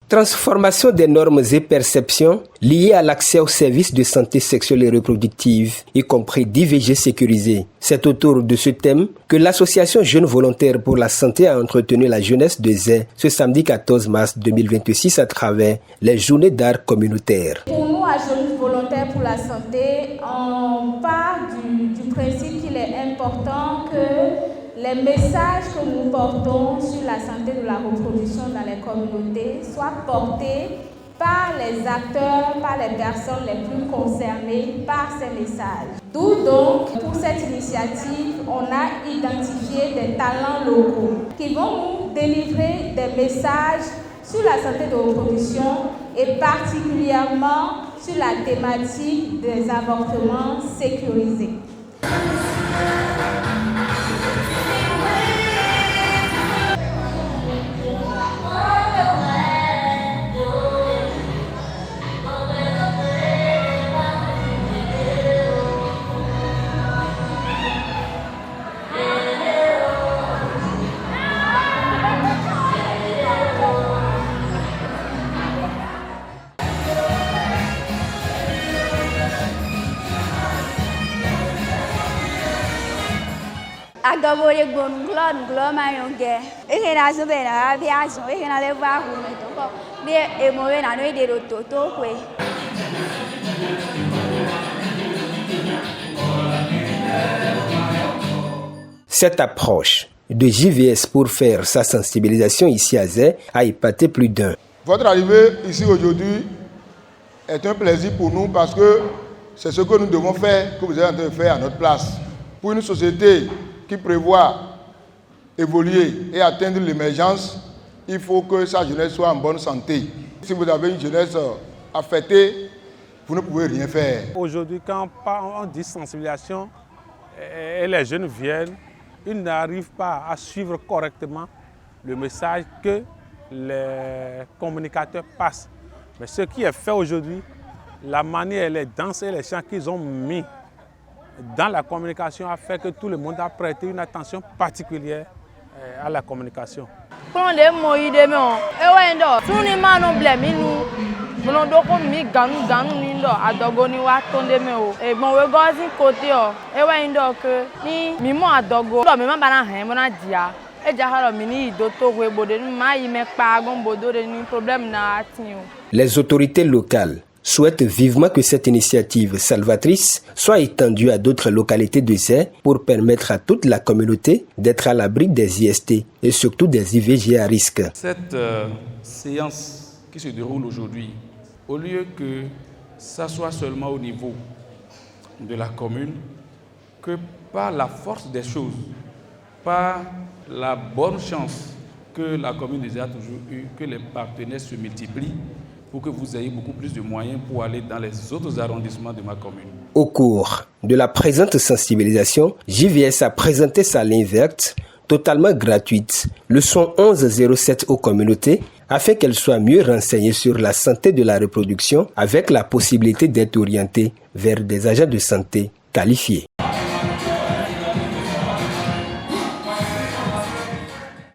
Transformation des normes et perceptions liées à l'accès aux services de santé sexuelle et reproductive, y compris d'IVG sécurisé. C'est autour de ce thème que l'association Jeunes Volontaires pour la Santé a entretenu la jeunesse de Zé ce samedi 14 mars 2026 à travers les journées d'art communautaire. Pour nous, à Jeunes Volontaires pour la Santé, on part du principe qu'il est important que les messages que nous portons sur la santé de la reproduction dans les communautés soient portés par les acteurs, par les personnes les plus concernées par ces messages. D'où donc, pour cette initiative, on a identifié des talents locaux qui vont nous délivrer des messages sur la santé de reproduction et particulièrement sur la thématique des avortements sécurisés. Cette approche de JVS pour faire sa sensibilisation ici à Zé a épaté plus d'un. Votre arrivée ici aujourd'hui est un plaisir pour nous parce que c'est ce que nous devons faire, que vous êtes en train de faire à notre place. Pour une société qui prévoit évoluer et atteindre l'émergence, il faut que sa jeunesse soit en bonne santé. Si vous avez une jeunesse affectée, vous ne pouvez rien faire. Aujourd'hui, quand on dit sensibilisation et les jeunes viennent, ils n'arrivent pas à suivre correctement le message que les communicateurs passent. Mais ce qui est fait aujourd'hui, la manière, les danses et les chants qu'ils ont mis dans la communication a fait que tout le monde a prêté une attention particulière à la communication. Les autorités locales souhaitent vivement que cette initiative salvatrice soit étendue à d'autres localités de Zé pour permettre à toute la communauté d'être à l'abri des IST et surtout des IVG à risque. Cette séance qui se déroule aujourd'hui, au lieu que ça soit seulement au niveau de la commune, que par la force des choses, par la bonne chance que la commune de Zé a toujours eue, que les partenaires se multiplient, pour que vous ayez beaucoup plus de moyens pour aller dans les autres arrondissements de ma commune. Au cours de la présente sensibilisation, JVS a présenté sa ligne verte, totalement gratuite, le 1107 aux communautés, afin qu'elles soient mieux renseignées sur la santé de la reproduction, avec la possibilité d'être orientées vers des agents de santé qualifiés.